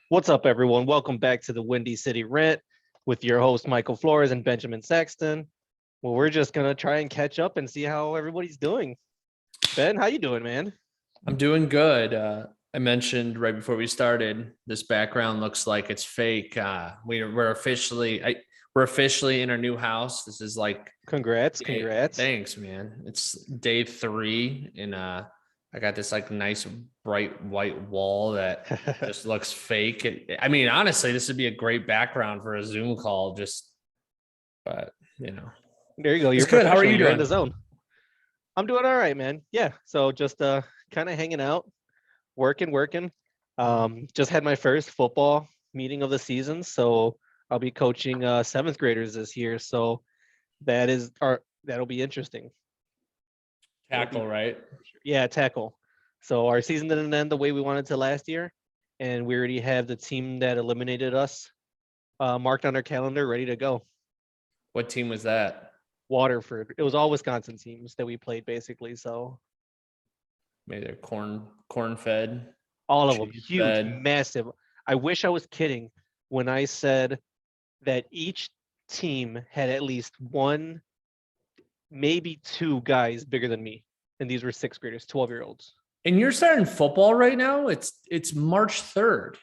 What's up, everyone? Welcome back to the Windy City Rant with your host, Michael Flores and Benjamin Saxton. Well, we're just going to try and catch up and see how everybody's doing. Ben, how you doing, man? I'm doing good. I mentioned right before we started, this background looks like it's fake. We're officially in our new house. This is like Congrats. thanks, man. It's day 3, and I got this like nice bright white wall that just looks fake. I mean, honestly, this would be a great background for a Zoom call. But There you go. You're it's good. How are you You're in doing? the zone. I'm doing all right, man. Yeah. So just kind of hanging out, working. Just had my first football meeting of the season, so I'll be coaching seventh graders this year. So that'll be interesting. Tackle, right? Yeah, tackle. So our season didn't end the way we wanted to last year, and we already have the team that eliminated us marked on our calendar, ready to go. What team was that? Waterford. It was all Wisconsin teams that we played, basically. So Maybe they're corn fed. all of them, huge, fed. massive. I wish I was kidding when I said that each team had at least one, maybe two guys bigger than me, and these were sixth graders, 12-year-olds. And you're starting football right now? It's March 3rd.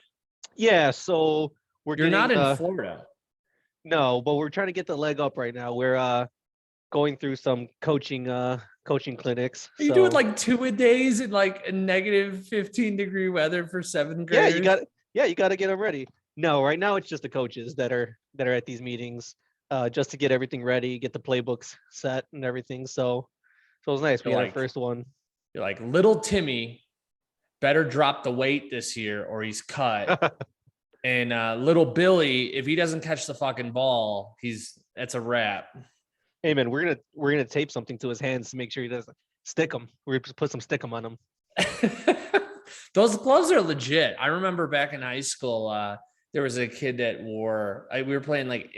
Yeah, so You're not in Florida. No, but we're trying to get the leg up right now. We're going through some coaching clinics. Are you doing like 2-a-days in like a negative 15-degree weather for seventh Yeah, graders? you got to get them ready. No, right now it's just the coaches that are at these meetings, just to get everything ready, get the playbooks set and everything. So it was nice. We had our first one. You're like, little Timmy better drop the weight this year or he's cut. And little Billy, if he doesn't catch the fucking ball, that's a wrap. Hey man, we're gonna tape something to his hands to make sure he doesn't stick them. We're gonna put some stick 'em on him. Those gloves are legit. I remember back in high school, there was a kid that we were playing like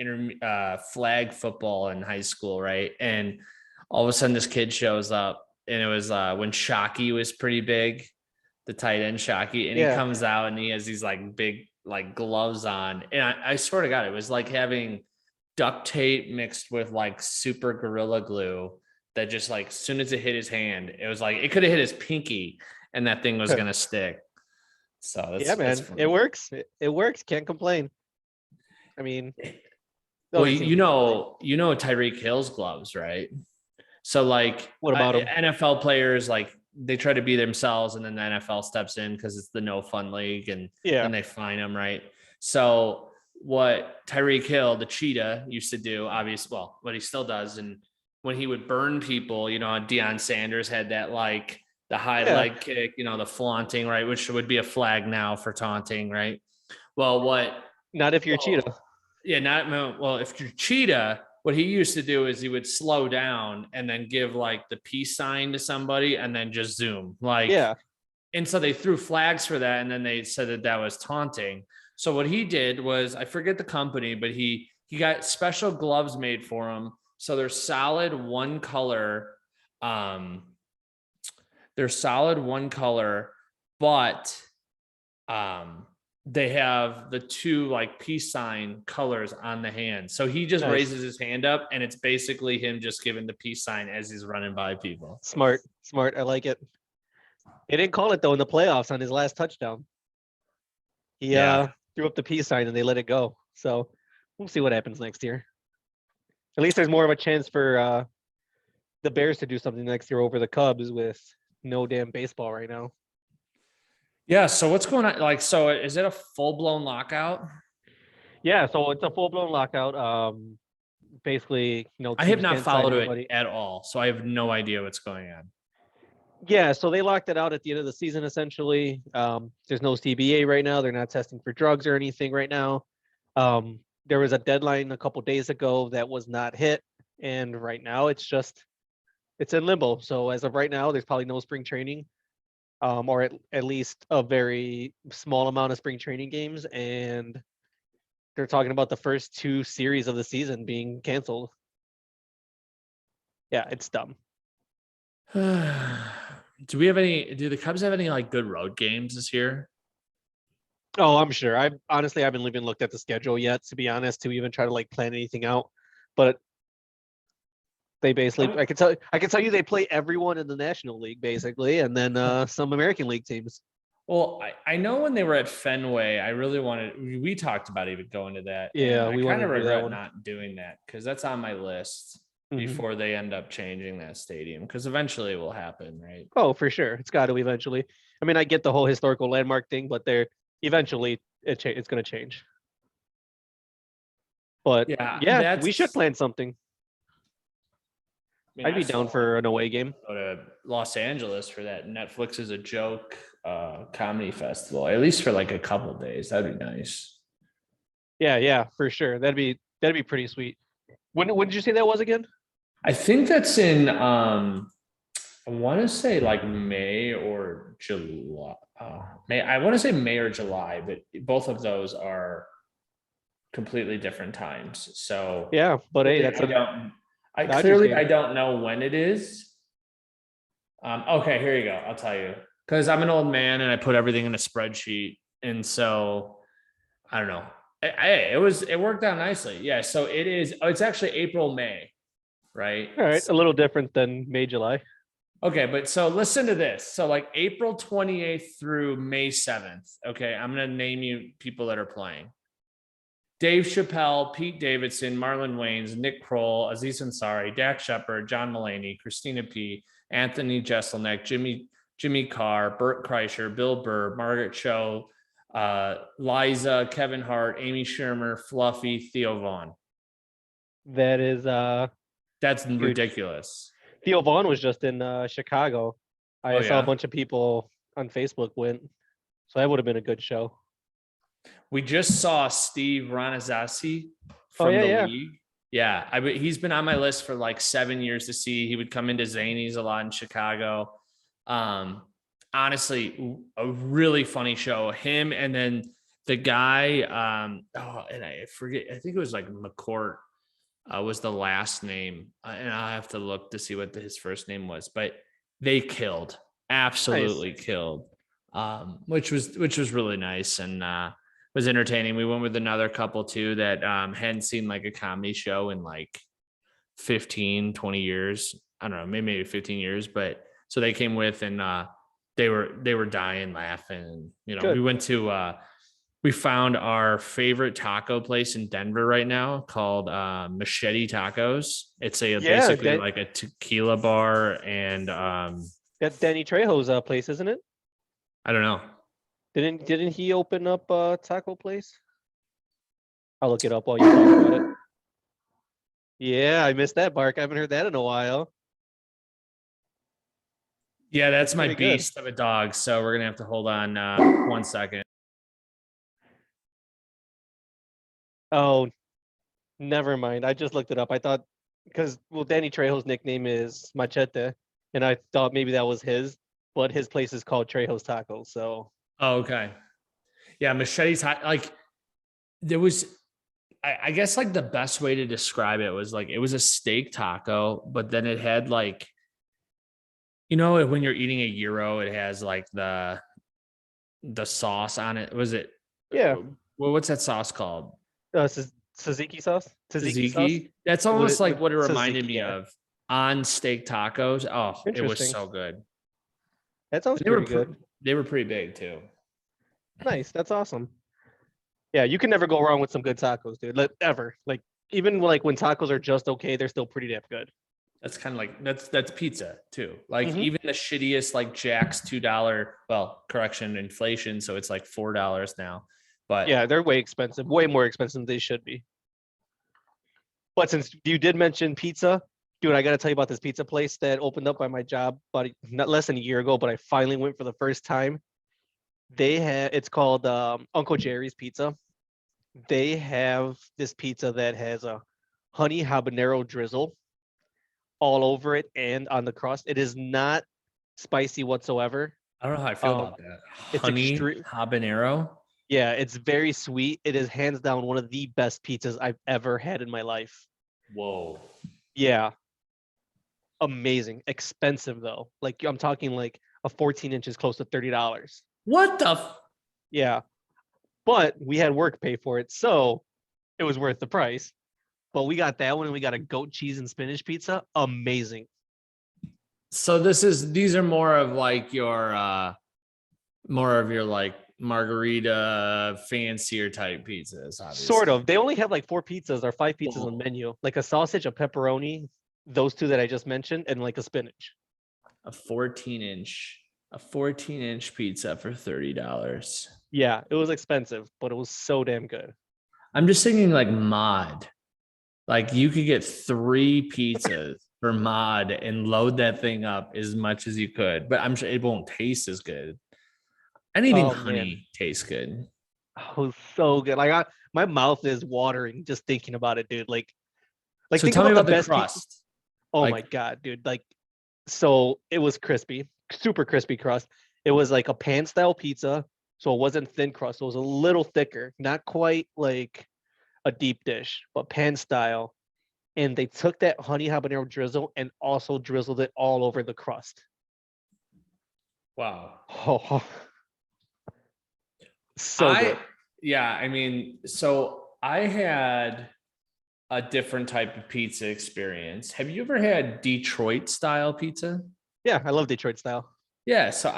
flag football in high school, right? And all of a sudden this kid shows up, and it was when Shockey was pretty big, the tight end Shockey, and he comes out and he has these like big like gloves on. And I swear to God, it was like having duct tape mixed with like super Gorilla Glue that just like as soon as it hit his hand, it was like it could have hit his pinky and that thing was gonna stick. So yeah, man, it works. It works. Can't complain. I mean, well, you know Tyreek Hill's gloves, right? So like, what about NFL players, like they try to be themselves, and then the NFL steps in because it's the no fun league, and then they fine them, right? So what Tyreek Hill, the cheetah, used to do, obviously, well, what he still does, and when he would burn people, Deion Sanders had that like the high leg kick, the flaunting, right? Which would be a flag now for taunting, right? Well, not if you're cheetah. Yeah, if you're cheetah, what he used to do is he would slow down and then give like the peace sign to somebody and then just zoom. And so they threw flags for that, and then they said that was taunting. So what he did was, I forget the company, but he got special gloves made for him. So they're solid one color. But they have the two like peace sign colors on the hand. So he just raises his hand up, and it's basically him just giving the peace sign as he's running by people. Smart. I like it. He didn't call it though in the playoffs on his last touchdown. He threw up the peace sign and they let it go. So we'll see what happens next year. At least there's more of a chance for the Bears to do something next year over the Cubs with no damn baseball right now. Yeah. So what's going on? Like, so is it a full-blown lockout? Yeah. So it's a full-blown lockout. Basically, I have not followed it at all, so I have no idea what's going on. Yeah. So they locked it out at the end of the season, essentially. There's no CBA right now. They're not testing for drugs or anything right now. There was a deadline a couple days ago that was not hit. And right now it's in limbo. So as of right now, there's probably no spring training. Or at least a very small amount of spring training games, and they're talking about the first 2 series of the season being canceled. Yeah, it's dumb. Do the Cubs have any like good road games this year? Oh, I'm sure. I honestly haven't even looked at the schedule yet, to be honest, to even try to like plan anything out. But they basically, I can tell you, they play everyone in the National League basically, and then some American League teams. Well, I know when they were at Fenway, I really wanted, we talked about even going to that. And Yeah, I we kind wanted of to do that regret one. not doing that because that's on my list Hmm. before they end up changing that stadium because eventually it will happen, right? Oh, for sure, it's got to eventually. I mean, I get the whole historical landmark thing, but they're eventually it's going to change. But Yeah, yeah, we should that's, plan something. I mean, I'd I be still down want for an away game. to go to Los Angeles for that Netflix is a joke comedy festival, at least for like a couple of days. That'd be nice. Yeah, yeah, for sure. That'd be pretty sweet. When did you say that was again? I think that's in I want to say like May or July. May I want to say May or July, but both of those are completely different times. So Yeah, but hey, that's I a don't. I Dodgers clearly game. I don't know when it is. Okay, here you go. I'll tell you because I'm an old man and I put everything in a spreadsheet, and so I don't know. It worked out nicely. Yeah. So it is. Oh, it's actually April May, right? All right, a little different than May, July. Okay, but so listen to this. So like April 28th through May 7th. Okay, I'm gonna name you people that are playing. Dave Chappelle, Pete Davidson, Marlon Wayans, Nick Kroll, Aziz Ansari, Dak Shepard, John Mulaney, Christina P., Anthony Jeselnik, Jimmy Carr, Burt Kreischer, Bill Burr, Margaret Cho, Liza, Kevin Hart, Amy Schumer, Fluffy, Theo Vaughn. That is That's huge. ridiculous. Theo Vaughn was just in Chicago. Oh I saw a yeah. bunch of people on Facebook went, so that would have been a good show. We just saw Steve Ranazasi Oh from yeah, the yeah. league. Yeah, he's been on my list for like 7 years to see. He would come into Zanies a lot in Chicago. Um, honestly, a really funny show. Him and then the guy, and I forget, I think it was like McCourt was the last name, and I'll have to look to see what his first name was. But they killed, Nice. absolutely killed, which was really nice and was entertaining. We went with another couple too that hadn't seen like a comedy show in like 15, 20 years. I don't know, maybe 15 years, but so they came with and they were dying laughing. You know, we Good. went to we found our favorite taco place in Denver right now called Machete Tacos. It's a Yeah, basically like a tequila bar and that Danny Trejo's place, isn't it? I don't know. Didn't he open up a taco place? I'll look it up while you talk about it. Yeah, I missed that bark. I haven't heard that in a while. Yeah, That's that's my pretty good. beast of a dog. So we're gonna have to hold on 1 second. Oh, never mind. I just looked it up. I thought because Danny Trejo's nickname is Machete, and I thought maybe that was his, but his place is called Trejo's Tacos. So Oh, okay. Yeah, machete's hot. Like there was, I guess like the best way to describe it was like it was a steak taco, but then it had like, when you're eating a gyro, it has like the sauce on it. Was it? yeah, Well, what's that sauce called? tzatziki sauce. Tzatziki sauce Tzatziki. That's with almost like with what it reminded tzatziki. me Yeah, of on steak tacos. Oh, it was interesting. so good. That sounds They were pretty good. they were pretty big too. Nice. That's awesome. Yeah, you can never go wrong with some good tacos, dude. Ever. Like even like when tacos are just okay, they're still pretty damn good. That's kind of like that's pizza too. Like Hmm. even the shittiest like Jack's $2, well, correction, inflation, so it's like $4 now. But Yeah, they're way expensive, way more expensive than they should be. But since you did mention pizza, dude, I got to tell you about this pizza place that opened up by my job, but not less than a year ago. But I finally went for the first time. It's called Uncle Jerry's Pizza. They have this pizza that has a honey habanero drizzle all over it and on the crust. It is not spicy whatsoever. I don't know how I feel Um, about that. it's Honey extreme. habanero. Yeah, it's very sweet. It is hands down one of the best pizzas I've ever had in my life. Whoa. Yeah, amazing. Expensive though. Like I'm talking like a 14 inches close to $30. What the Yeah. but we had work pay for it, so it was worth the price. But we got that one, and we got a goat cheese and spinach pizza. Amazing. So these are more of like your like margarita fancier type pizzas, Sort obviously. of. They only have like 4 pizzas or 5 pizzas on the Well, menu, like a sausage, a pepperoni, those two that I just mentioned, and like a spinach. a 14 inch a 14-inch pizza for $30. Yeah, it was expensive, but it was so damn good. I'm just thinking like mod. Like you could get 3 pizzas for mod and load that thing up as much as you could, but I'm sure it won't taste as good. Anything Oh man, honey tastes good. it was so good. My mouth is watering just thinking about it, dude. Like So think tell me about the about the best pizza. crust. Oh my Like, god, dude. Like, so it was crispy, super crispy crust. It was like a pan style pizza, so it wasn't thin crust. It was a little thicker, not quite like a deep dish, but pan style. And they took that honey habanero drizzle and also drizzled it all over the crust. wow. Oh, so I good. Yeah, I mean, so I had a different type of pizza experience. Have you ever had Detroit style pizza? Yeah, I love Detroit style. Yeah, so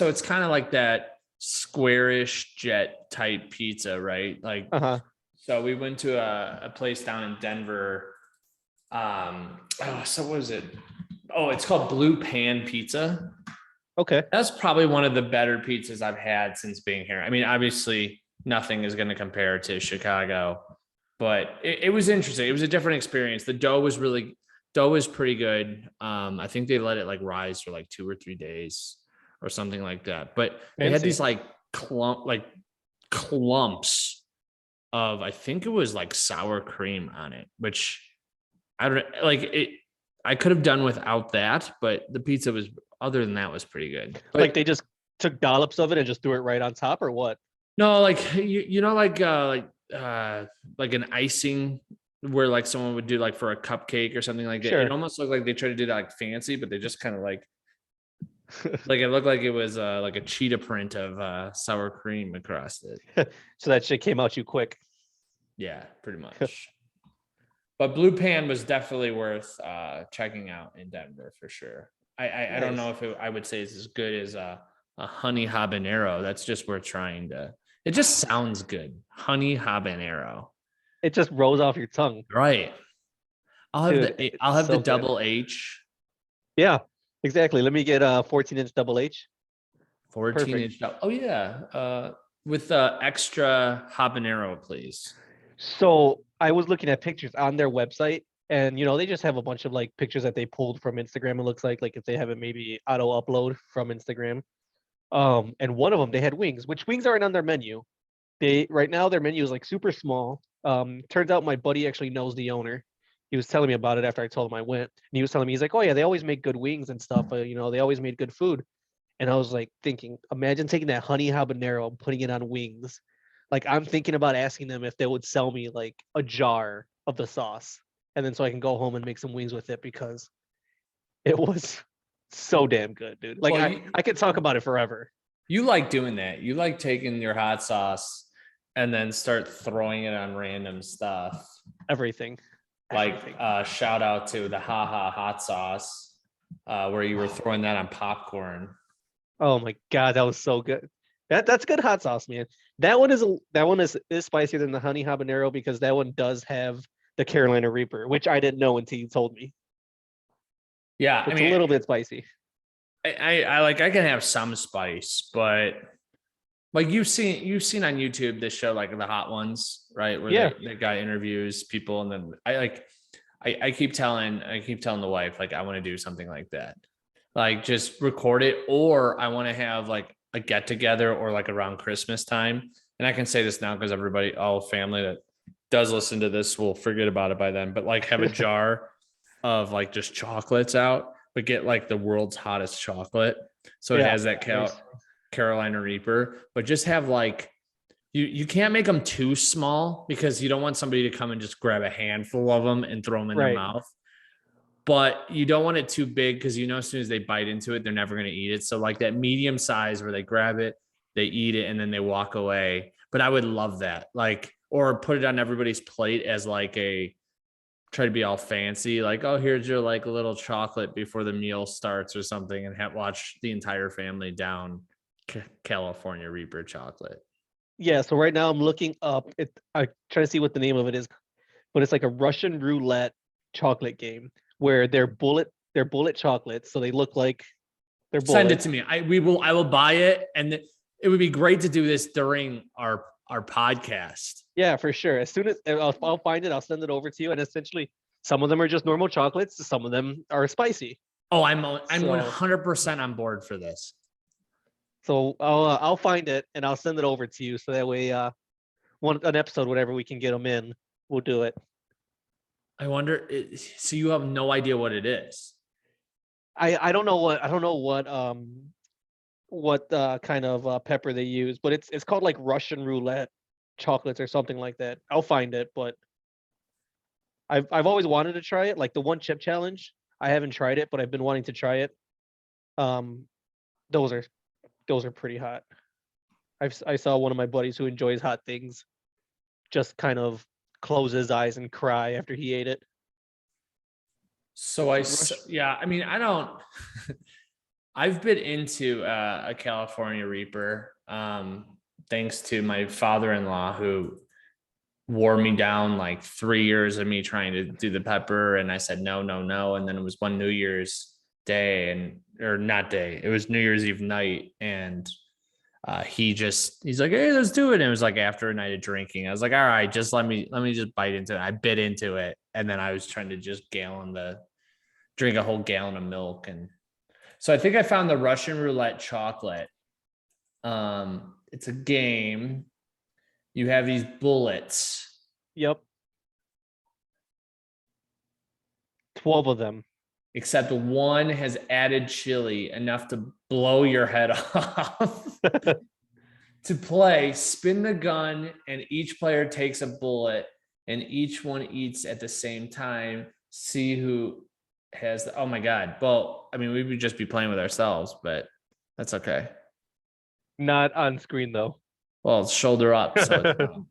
it's kind of like that squarish jet type pizza, right? Like, Uh-huh. so we went to a place down in Denver. So what is it? Oh, it's called Blue Pan Pizza. Okay. That's probably one of the better pizzas I've had since being here. I mean, obviously, nothing is going to compare to Chicago, but it was interesting. It was a different experience. The dough was pretty good. I think they let it like rise for like 2 or 3 days or something like that. But they had Fancy. these like clumps of, I think it was like sour cream on it, which I don't like it. I could have done without that, but the pizza was, other than that, was pretty good. Like But they just took dollops of it and just threw it right on top, or what? no, like you know, like an icing where like someone would do like for a cupcake or something like that. It Sure. almost looked like they tried to do that like fancy, but they just kind of like it looked like it was like a cheetah print of sour cream across it. So that shit came out you quick. Yeah, pretty much. But Blue Pan was definitely worth checking out in Denver for sure. I don't know Nice. if I would say it's as good as a honey habanero. That's just worth trying to. It just sounds good. Honey habanero. It just rolls off your tongue. Right. Dude, it's I'll have the so good. double H. Yeah, exactly. Let me get a 14-inch double H. 14 Perfect. inch. Oh yeah. With extra habanero, please. So I was looking at pictures on their website, and they just have a bunch of like pictures that they pulled from Instagram. It looks like if they have it maybe auto upload from Instagram. And one of them they had wings, which wings aren't on their menu. They right now their menu is like super small. Turns out my buddy actually knows the owner. He was telling me about it after I told him I went, and he was telling me he's like, oh yeah, they always make good wings and stuff. They always made good food. And I was like thinking, imagine taking that honey habanero and putting it on wings. Like I'm thinking about asking them if they would sell me like a jar of the sauce, and then so I can go home and make some wings with it because it was so damn good, dude. Like Well, I could talk about it forever. you like doing that. You like taking your hot sauce and then start throwing it on random stuff. Everything, Like everything. shout out to the haha hot sauce, where you were throwing that on popcorn. Oh my god, that was so good. That's good hot sauce, man. That one is spicier than the honey habanero because that one does have the Carolina Reaper, which I didn't know until you told me. Yeah, So I it's a mean, little bit spicy. I like, I can have some spice, but like you've seen on YouTube this show, like the hot ones, right? Where Yeah, the guy interviews people, and then I keep telling the wife, like, I want to do something like that. Like just record it, or I want to have like a get together or like around Christmas time. And I can say this now because everybody, all family that does listen to this will forget about it by then, but like have a jar of like just chocolates out, but get like the world's hottest chocolate. So it yeah, has that nice. Carolina Reaper, but just have like, you can't make them too small because you don't want somebody to come and just grab a handful of them and throw them in their Right. mouth. But you don't want it too big because as soon as they bite into it, they're never going to eat it. So like that medium size where they grab it, they eat it, and then they walk away. But I would love that. Like, or put it on everybody's plate as like try to be all fancy. Like, oh, here's your like little chocolate before the meal starts or something, and watch the entire family down California Reaper chocolate. Yeah, so right now I'm looking up it. I try to see what the name of it is, but it's like a Russian roulette chocolate game where they're bullet chocolates, so they look like they're Send it bullets. to me. I will buy it, and it would be great to do this during our podcast. Yeah, for sure. As soon as I'll find it, I'll send it over to you. And essentially, some of them are just normal chocolates. Some of them are spicy. Oh, I'm So 100% on board for this. so I'll find it and I'll send it over to you. So that way, an episode, whatever we can get them in, we'll do it. I wonder. So you have no idea what it is? I don't know what kind of pepper they use, but it's called like Russian roulette chocolates or something like that. I'll find it, but I've always wanted to try it. Like the one chip challenge, I haven't tried it, but I've been wanting to try it. Um, those are pretty hot. I saw one of my buddies who enjoys hot things just kind of close his eyes and cry after he ate it. So yeah, I mean, I don't. I've been into a California Reaper, thanks to my father-in-law who wore me down like 3 years of me trying to do the pepper, and I said no, no, no, and then it was one New Year's day, or not day, it was New Year's Eve night, and he's like, hey, let's do it. And it was like after a night of drinking. I was like, all right, just let me just bite into it. I bit into it, and then I was trying to just drink a whole gallon of milk. And so I think I found the Russian roulette chocolate. It's a game. You have these bullets. Yep. 12 of them. Except one has added chili enough to blow your head off. To play, spin the gun, and each player takes a bullet, and each one eats at the same time. See who has oh my God. Well, I mean, we would just be playing with ourselves, but that's okay. Not on screen though. Well, it's shoulder up. So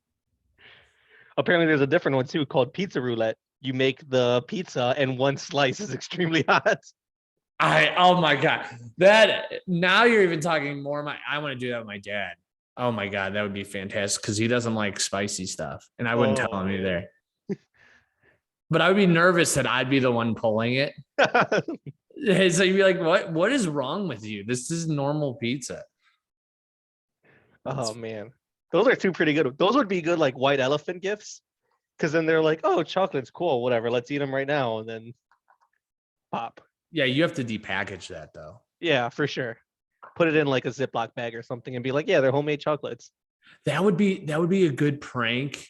Apparently there's a different one too called pizza roulette. You make the pizza and one slice is extremely hot. oh my God. That now you're even talking more. I want to do that with my dad. Oh my God, that would be fantastic because he doesn't like spicy stuff. And I wouldn't tell him either. But I would be nervous that I'd be the one pulling it. So you'd be like, what is wrong with you? This is normal pizza. Oh man. Those are two pretty good. Those would be good like white elephant gifts. Cause then they're like, oh, chocolate's cool, whatever. Let's eat them right now. And then pop. Yeah, you have to depackage that though. Yeah, for sure. Put it in like a Ziploc bag or something and be like, yeah, they're homemade chocolates. That would be a good prank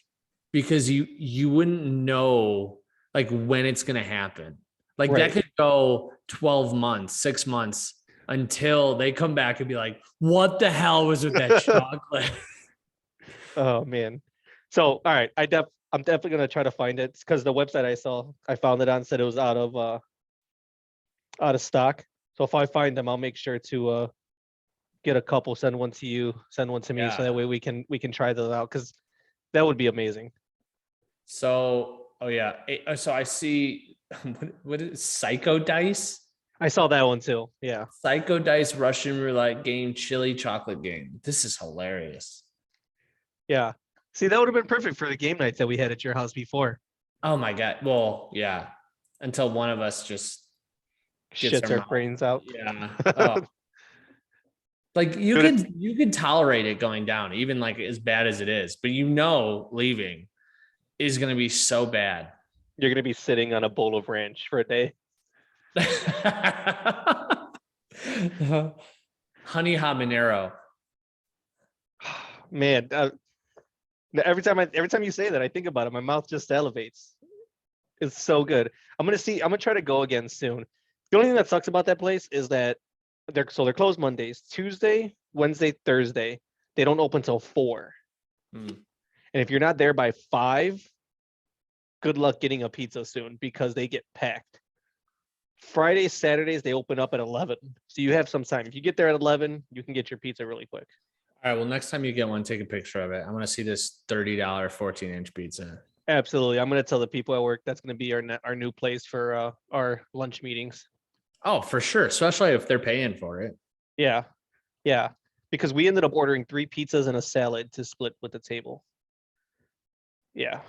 because you wouldn't know like when it's gonna happen. Like that could go 12 months, 6 months until they come back and be like, what the hell was with that chocolate? Oh man. So all right, I'm definitely gonna try to find it because the website I found it on said it was out of stock. So if I find them, I'll make sure to get a couple, send one to you, send one to me, so that way we can try those out because that would be amazing. So so I see what is Psycho Dice? I saw that one too. Yeah. Psycho Dice Russian roulette game, chili chocolate game. This is hilarious. Yeah. See, that would have been perfect for the game nights that we had at your house before. Oh my God. Well, yeah. Until one of us just shits our brains out. Yeah. Oh. Like you could tolerate it going down, even like as bad as it is, but leaving is gonna be so bad. You're gonna be sitting on a bowl of ranch for a day. Honey habanero. Man, every time you say that, I think about it. My mouth just salivates. It's so good. I'm gonna try to go again soon. The only thing that sucks about that place is that they're closed Mondays, Tuesday, Wednesday, Thursday. They don't open till 4. And if you're not there by 5, good luck getting a pizza soon because they get packed. Fridays, Saturdays, they open up at 11. So you have some time. If you get there at 11, you can get your pizza really quick. All right. Well, next time you get one, take a picture of it. I want to see this $30 14-inch pizza. Absolutely. I'm gonna tell the people at work that's gonna be our new place for our lunch meetings. Oh, for sure. Especially if they're paying for it. Yeah. Yeah. Because we ended up ordering 3 pizzas and a salad to split with the table. Yeah.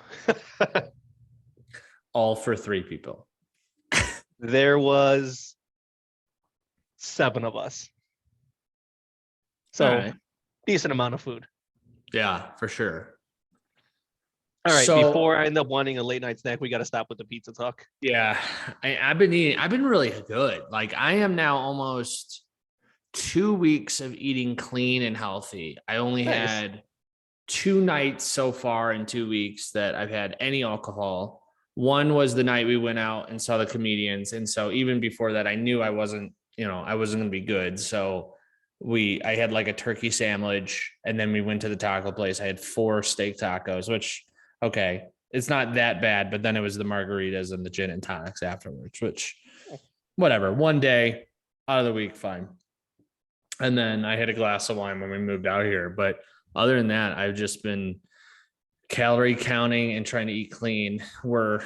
All for 3 people. There was 7 of us. So All right. decent amount of food. Yeah, for sure. All right. So, Before I end up wanting a late night snack, we got to stop with the pizza talk. yeah, I've been really good. Like I am now almost 2 weeks of eating clean and healthy. I only Nice. had 2 nights so far in 2 weeks that I've had any alcohol. One was the night we went out and saw the comedians. And so even before that, I knew I wasn't going to be good. So I had like a turkey sandwich and then we went to the taco place. I had 4 steak tacos, which, okay, it's not that bad, but then it was the margaritas and the gin and tonics afterwards, which whatever, one day out of the week, fine. And then I had a glass of wine when we moved out here. But other than that, I've just been calorie counting and trying to eat clean. Yeah,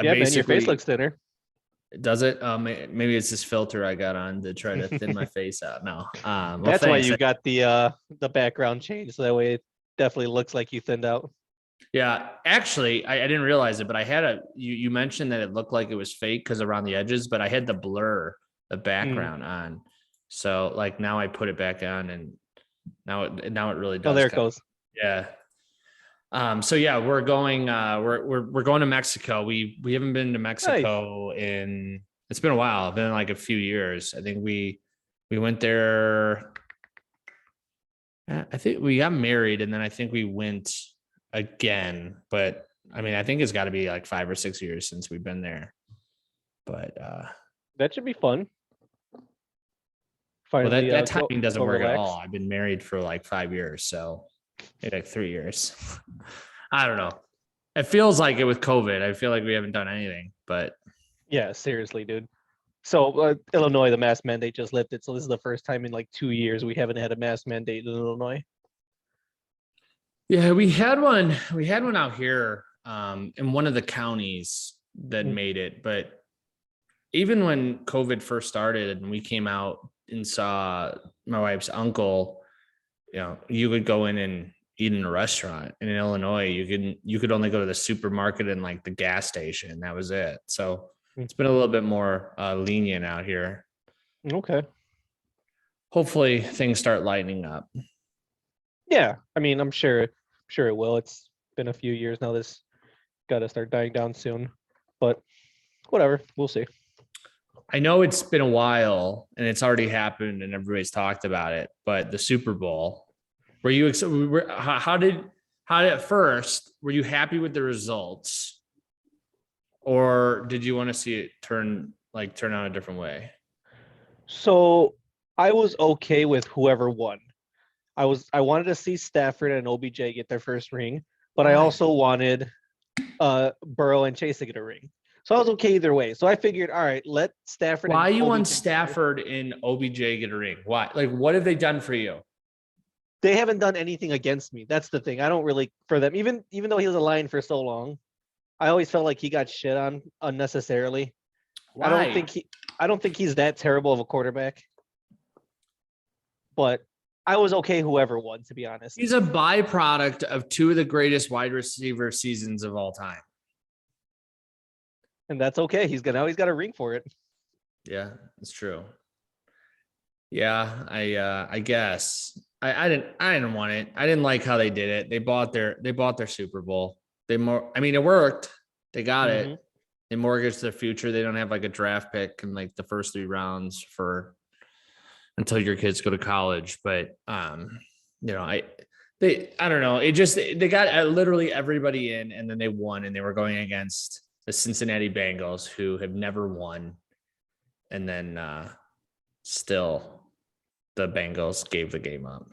man, your face looks thinner. Does it? Maybe it's this filter I got on to try to thin my face out. No, well, that's why you got the background change, so that way it definitely looks like you thinned out. Yeah, actually, I didn't realize it, but I had you mentioned that it looked like it was fake because around the edges, but I had the blur, the background on. So like now I put it back on and now it really does. Oh, there it goes. Yeah. So yeah, we're going we're going to Mexico. We haven't been to Mexico it's been a while. It's been like a few years. I think we went there. I think we got married and then I think we went again, but I mean, I think it's got to be like 5 or 6 years since we've been there. But that should be fun. Finally, that timing doesn't work at all. I've been married for like 5 years, so maybe like 3 years. I don't know. It feels like it with COVID. I feel like we haven't done anything, but yeah, seriously, dude. So Illinois, the mask mandate just lifted. So this is the first time in like 2 years we haven't had a mask mandate in Illinois. Yeah, we had one out here in one of the counties that made it. But even when COVID first started and we came out and saw my wife's uncle, you could go in and eat in a restaurant. And in Illinois, you could only go to the supermarket and like the gas station. That was it. So it's been a little bit more lenient out here. Okay. Hopefully things start lightening up. Yeah. I mean, I'm sure it will. It's been a few years now. This got to start dying down soon, but whatever, we'll see. I know it's been a while and it's already happened and everybody's talked about it, but the Super Bowl, how did at first, were you happy with the results or did you want to see it turn out a different way? So I was okay with whoever won. I wanted to see Stafford and OBJ get their first ring, but I also wanted Burrow and Chase to get a ring. So I was okay either way. So I figured, all right, let Stafford. Why you want Stafford and OBJ get a ring? Why? Like, what have they done for you? They haven't done anything against me. That's the thing. I don't really for them. Even though he was a Lion for so long, I always felt like he got shit on unnecessarily. Why? I don't think he's that terrible of a quarterback. But I was okay whoever won, to be honest. He's a byproduct of 2 of the greatest wide receiver seasons of all time. And that's okay. He's got a ring for it. Yeah, it's true. Yeah, I guess I didn't want it. I didn't like how they did it. They bought their Super Bowl. It worked. They got it. They mortgaged their future. They don't have like a draft pick in like the first 3 rounds until your kids go to college. But I don't know. They got literally everybody in, and then they won, and they were going against the Cincinnati Bengals, who have never won. And then still the Bengals gave the game up.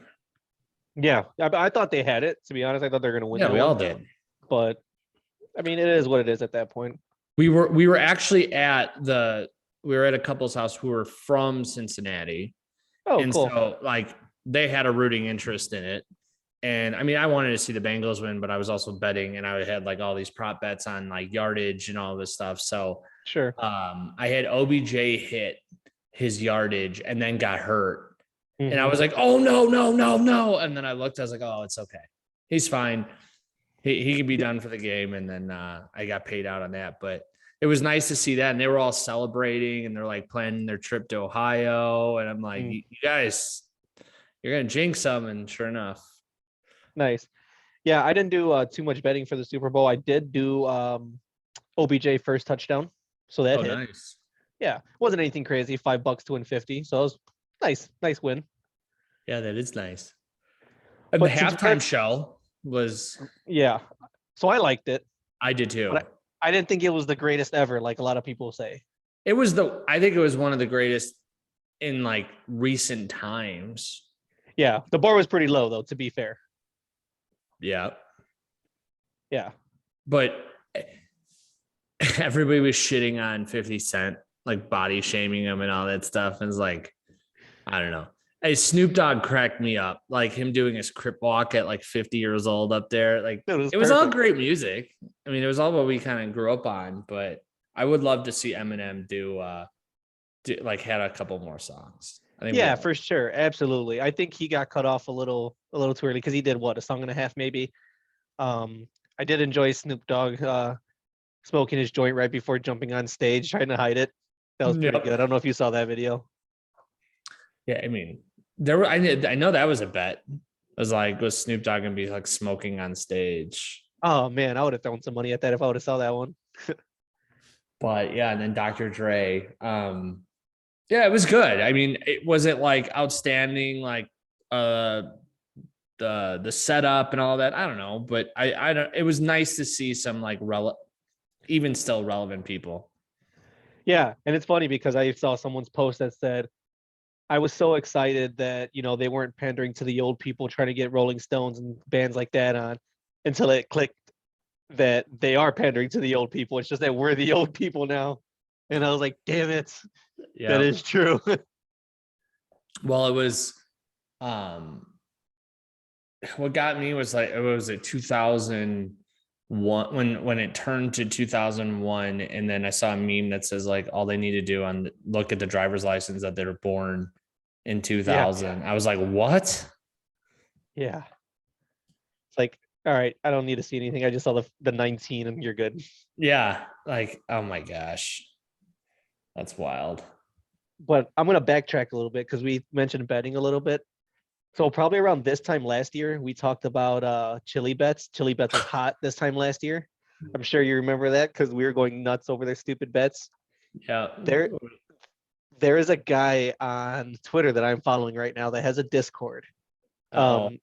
Yeah, I thought they had it, to be honest. I thought they were going to win. Yeah, we all did. But I mean, it is what it is at that point. We were actually at a couple's house who were from Cincinnati. Oh, and cool. So like they had a rooting interest in it. And I mean, I wanted to see the Bengals win, but I was also betting, and I had like all these prop bets on like yardage and all this stuff. So Sure. I had OBJ hit his yardage and then got hurt. And I Mhm. was like, oh no, no, no, no. And then I looked, I was like, oh, it's okay. He's fine. He can be done for the game. And then I got paid out on that. But it was nice to see that. And they were all celebrating and they're like planning their trip to Ohio. And I'm like, Mm. you guys, you're gonna jinx them. And sure enough. Nice. Yeah, I didn't do too much betting for the Super Bowl. I did do OBJ first touchdown, so that Oh, hit. nice. Yeah, wasn't anything crazy. $5 to win 50, so it was nice win. Yeah, that is nice. And the But since halftime show was, yeah, so I liked it, I did too. but I didn't think it was the greatest ever, like a lot of people say. I think it was one of the greatest in like recent times. Yeah, the bar was pretty low though, to be fair. Yeah. Yeah. But everybody was shitting on 50 Cent, like body shaming him and all that stuff. And it's like, I don't know. Hey, Snoop Dogg cracked me up, like him doing his crip walk at like 50 years old up there. Like it was all great music. I mean, it was all what we kind of grew up on, but I would love to see Eminem do like had a couple more songs. I think Yeah, for sure. Absolutely. I think he got cut off a little too early because he did what, a song and a half maybe. I did enjoy Snoop Dogg smoking his joint right before jumping on stage, trying to hide it. That was pretty good. I don't know if you saw that video. Yeah, I mean, I know that was a bet. It was like, was Snoop Dogg gonna be like smoking on stage? Oh man, I would have thrown some money at that if I would have saw that one. But yeah, and then Dr. Dre. Yeah, it was good. I mean, it wasn't like outstanding, like the setup and all that. I don't know, but I don't. It was nice to see some like even still relevant people. Yeah, and it's funny because I saw someone's post that said, I was so excited that, they weren't pandering to the old people trying to get Rolling Stones and bands like that on until it clicked that they are pandering to the old people. It's just that we're the old people now. And I was like, damn it. Yeah. That is true. Well, it was what got me was like, it was 2001 when it turned to 2001, and then I saw a meme that says like all they need to do look at the driver's license that they were born in 2000. Yeah. I was like, what? Yeah. It's like, all right, I don't need to see anything. I just saw the 19 and you're good. Yeah, like, oh my gosh. That's wild. But I'm going to backtrack a little bit because we mentioned betting a little bit. So probably around this time last year, we talked about chili bets. Chili bets was hot this time last year. I'm sure you remember that because we were going nuts over their stupid bets. Yeah. There is a guy on Twitter that I'm following right now that has a Discord. So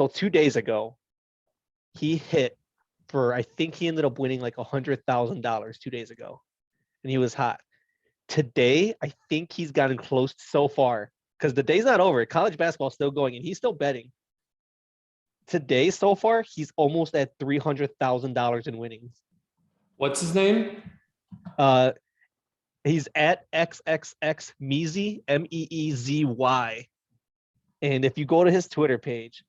2 days ago, he hit for, I think he ended up winning like $100,000 2 days ago. And he was hot. Today, I think he's gotten close so far because the day's not over. College basketball's still going and he's still betting. Today, so far, he's almost at $300,000 in winnings. What's his name? He's at XXX Meezy, Meezy. And if you go to his Twitter page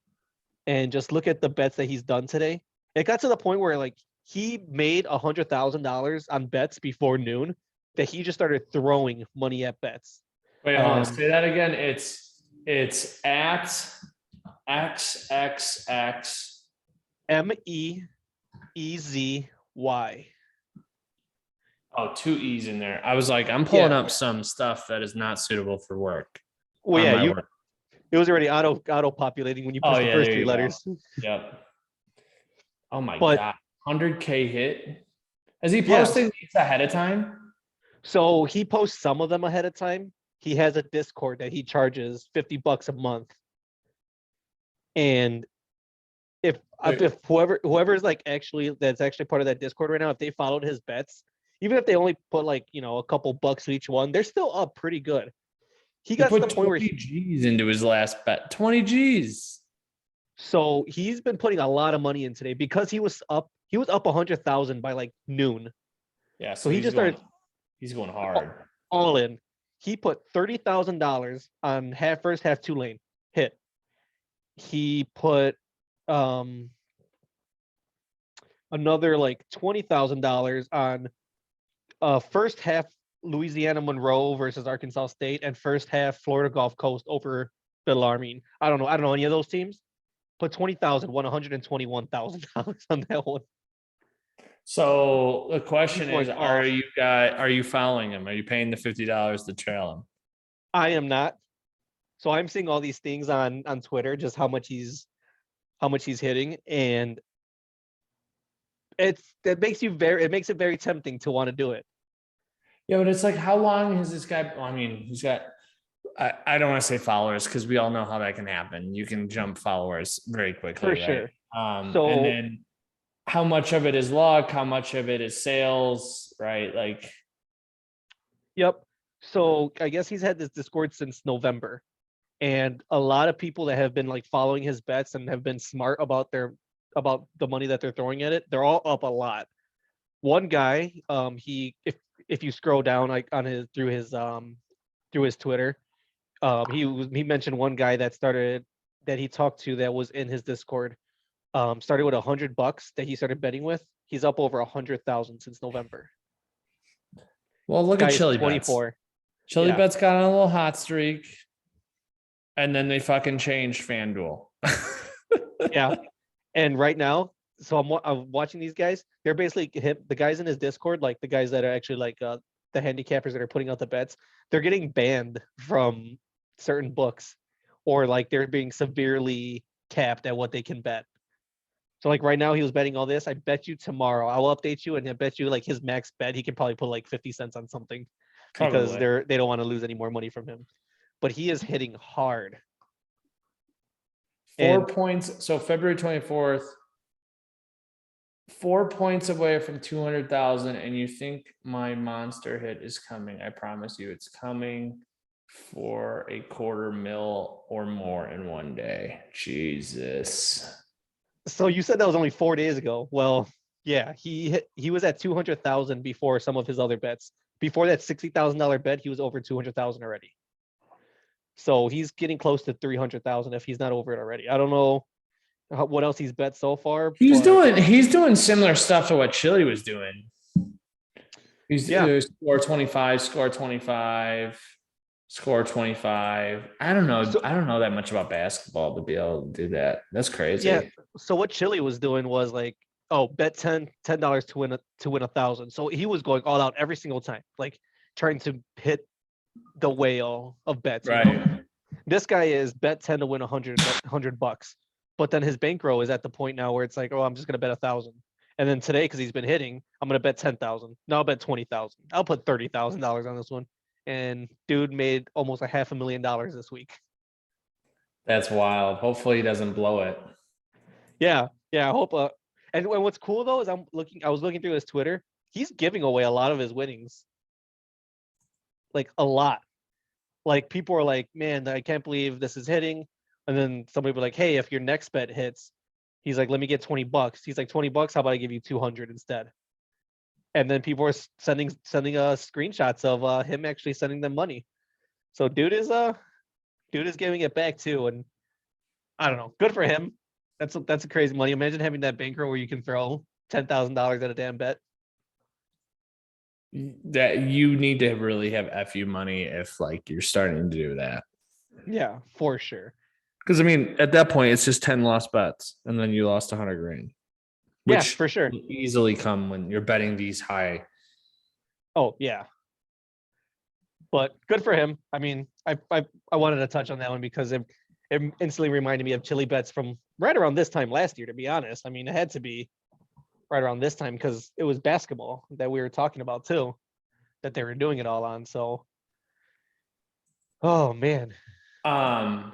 and just look at the bets that he's done today, it got to the point where like he made $100,000 on bets before noon that he just started throwing money at bets. Wait, hold on. Say that again. It's at XXX Meezy. Oh, 2 E's in there. I was like, I'm pulling up some stuff that is not suitable for work. Well, yeah, it was already auto populating when you press the first 3 letters. Yep. Oh my God. 100K hit. Is he posting these ahead of time? So he posts some of them ahead of time. He has a Discord that he charges $50 a month. And if whoever's like that's actually part of that Discord right now, if they followed his bets, even if they only put like, a couple bucks each one, they're still up pretty good. He got to the point where 20 G's into his last bet. 20 G's. So he's been putting a lot of money in today because he was up 100,000 by like noon. Yeah. So he just started. He's going hard. All in. He put $30,000 on first half Tulane hit. He put another like $20,000 on first half Louisiana Monroe versus Arkansas State and first half Florida Gulf Coast over Bellarmine. I don't know any of those teams. Put 20,000, won $121,000 on that one. So the question He's going is, off. are you following him? Are you paying the $50 to trail him? I am not. So I'm seeing all these things on Twitter, just how much he's hitting, and it makes it very tempting to want to do it. Yeah, but it's like, how long has this guy? I mean, he's got. I don't want to say followers because we all know how that can happen. You can jump followers very quickly, For right? sure. And So then how much of it is luck? How much of it is sales, right? Like, yep. So I guess he's had this Discord since November, and a lot of people that have been like following his bets and have been smart about the money that they're throwing at it, they're all up a lot. One guy, he if you scroll down like on his through his Twitter, he mentioned one guy that he talked to that was in his Discord, started with $100 that he started betting with. He's up over 100,000 since November. well, look Guy at is Chili Bets. 24. Chili Yeah. Bets got on a little hot streak, and then they fucking changed FanDuel. Yeah. And right now, so I'm watching these guys. They're basically the guys in his Discord, like the guys that are actually like the handicappers that are putting out the bets. They're getting banned from certain books, or like they're being severely capped at what they can bet. So like right now he was betting all this. I bet you tomorrow I will update you, and I bet you like his max bet he can probably put like 50 cents on something because Probably. they don't want to lose any more money from him. But he is hitting hard. 4 And points. So February 24th, 4 points away from 200,000. And you think my monster hit is coming. I promise you it's coming for a $250,000 or more in one day. Jesus. so you said that was only 4 days ago. Well, yeah, he was at 200,000 before some of his other bets. Before that $60,000 bet, he was over 200,000 already. So he's getting close to 300,000 if he's not over it already. I don't know what else he's bet so far. He's but doing similar stuff to what Chili was doing. He's score 25, score 25, score 25. I don't know. So, I don't know that much about basketball to be able to do that. That's crazy. yeah. So what Chili was doing was like, oh, bet $10 to win 1,000. So he was going all out every single time, like trying to hit the whale of bets. Right. You know? This guy is bet 10 to win $100, but then his bankroll is at the point now where it's like, oh, I'm just gonna bet 1,000. And then today, because he's been hitting, I'm gonna bet 10,000. No, I'll bet 20,000. I'll put $30,000 on this one. And dude made almost $500,000 this week. That's wild. Hopefully he doesn't blow it. Yeah, I hope. And what's cool though is I was looking through his Twitter. He's giving away a lot of his winnings, like a lot. Like people are like, man, I can't believe this is hitting. And then somebody will be like, hey, if your next bet hits, he's like, let me get $20. He's like, $20. How about I give you 200 instead? And then people are sending screenshots of him actually sending them money. So dude is giving it back too. And I don't know, good for him. That's a crazy money. Imagine having that bankroll where you can throw $10,000 at a damn bet. That you need to really have FU money if like you're starting to do that. Yeah, for sure. Because I mean, at that point, it's just 10 lost bets, and then you lost 100 grand. Which yeah, for sure. will easily come when you're betting these high. Oh yeah. But good for him. I mean, I wanted to touch on that one because it instantly reminded me of Chili Bets from right around this time last year, to be honest. I mean, it had to be right around this time because it was basketball that we were talking about too, that they were doing it all on. So, oh man.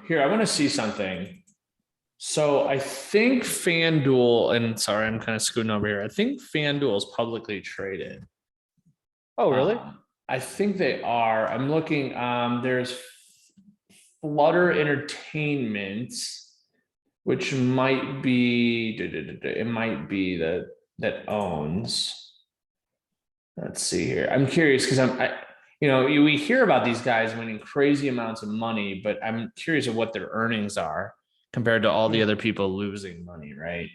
Here, I want to see something. So I think FanDuel, and sorry, I'm kind of scooting over here. I think FanDuel is publicly traded. Oh, really? I think they are. I'm looking. There's Flutter Entertainment, which might be it might be that owns. Let's see here. I'm curious because we hear about these guys winning crazy amounts of money, but I'm curious of what their earnings are compared to all the other people losing money, right?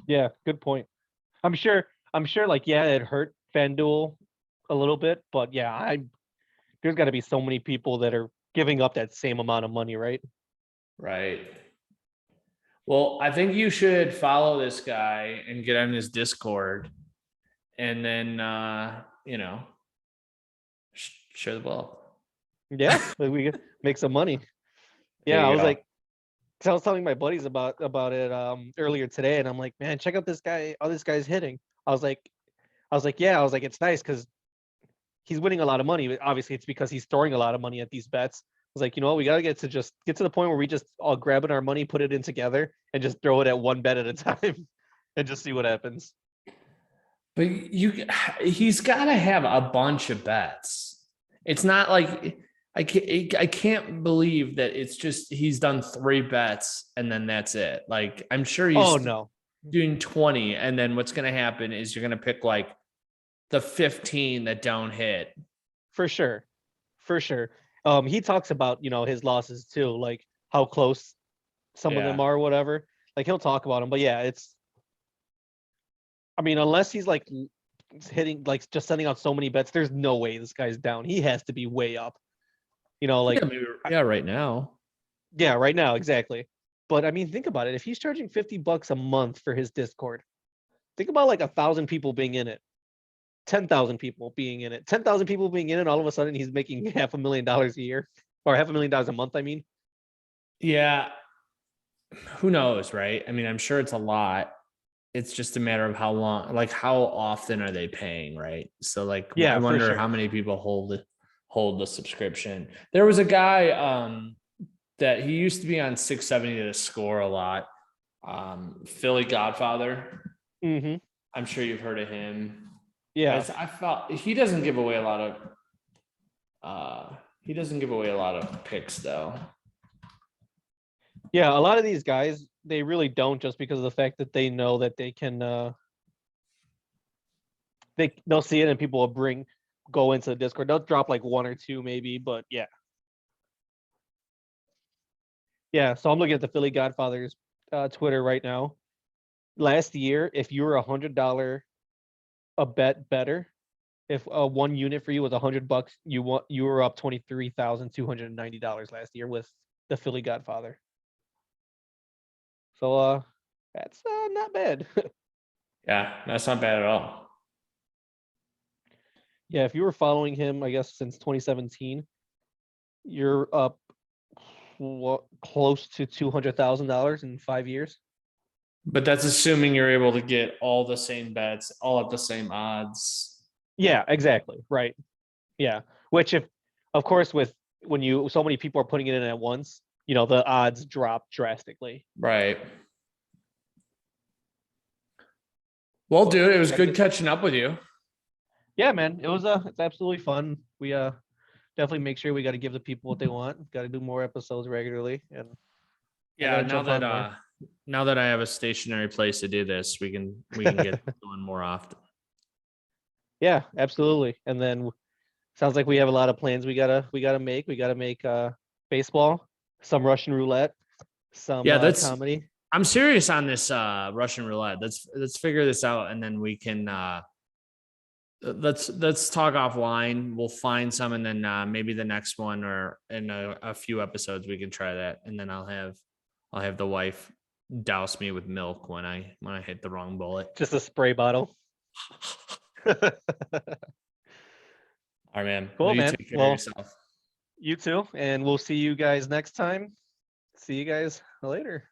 Yeah, good point. I'm sure. Like, yeah, it hurt FanDuel a little bit, but yeah, there's got to be so many people that are giving up that same amount of money, right? Right. Well, I think you should follow this guy and get on his Discord and then share the ball. Yeah, we could make some money. There Yeah, I you was go. like, 'cause I was telling my buddies about it earlier today, and I'm like, man, check out this guy. All this guy's hitting. I was like, yeah, I was like, it's nice because he's winning a lot of money. But obviously, it's because he's throwing a lot of money at these bets. I was like, you know what, we gotta get to the point where we just all grabbing our money, put it in together, and just throw it at one bet at a time, and just see what happens. But he's got to have a bunch of bets. It's not like I can't believe that it's just he's done 3 bets and then that's it. Like I'm sure Oh he's no, doing 20, and then what's going to happen is you're going to pick like the 15 that don't hit. for sure, for sure. He talks about his losses too, like how close some of them Yeah. are, or whatever. Like he'll talk about them, but yeah, I mean, unless he's like hitting, like just sending out so many bets, there's no way this guy's down. He has to be way up. Yeah, Like maybe, yeah, right now. yeah, right now, exactly. But I mean, think about it. If he's charging $50 a month for his Discord, think about like 1,000 people being in it, 10,000 people being in it, 10,000 people being in it. All of a sudden, he's making $500,000 a year, or $500,000 a month. I mean, Yeah. Who knows, right? I mean, I'm sure it's a lot. It's just a matter of how long, like how often are they paying, right? So like I yeah, for wonder how sure. many people hold the subscription. There was a guy that he used to be on 670 to score a lot. Philly Godfather. Hmm. I'm sure you've heard of him. Yeah, I felt he doesn't give away a lot of picks though. yeah. A lot of these guys, they really don't, just because of the fact that they know that they can. They'll see it, and people will go into the Discord. They'll drop like one or two maybe, but yeah. Yeah, so I'm looking at the Philly Godfathers Twitter right now. Last year, if you were $100 a bet better, if one unit for you was $100, you were up $23,290 last year with the Philly Godfather. So that's not bad. Yeah, that's not bad at all. Yeah, if you were following him, I guess since 2017, you're up close to $200,000 in 5 years. But that's assuming you're able to get all the same bets, all at the same odds. Yeah, exactly. Right. Yeah. Which, if of course, with when so many people are putting it in at once, the odds drop drastically. Right. Well, dude, it was Yeah, good catching up with you. yeah, man. It's absolutely fun. We definitely make sure we got to give the people what they want. Got to do more episodes regularly, and I got Yeah, to jump on more. now that I have a stationary place to do this, we can get going more often. Yeah, absolutely. And then sounds like we have a lot of plans we gotta make. We gotta make baseball, some Russian roulette, some Yeah, comedy. I'm serious on this Russian roulette. Let's figure this out and then we can let's talk offline. We'll find some and then maybe the next one or in a few episodes we can try that. And then I'll have the wife douse me with milk when I hit the wrong bullet. Just a spray bottle. All right, man. Cool, Well, you man. take care of Well, yourself. you too, and we'll see you guys next time. See you guys later.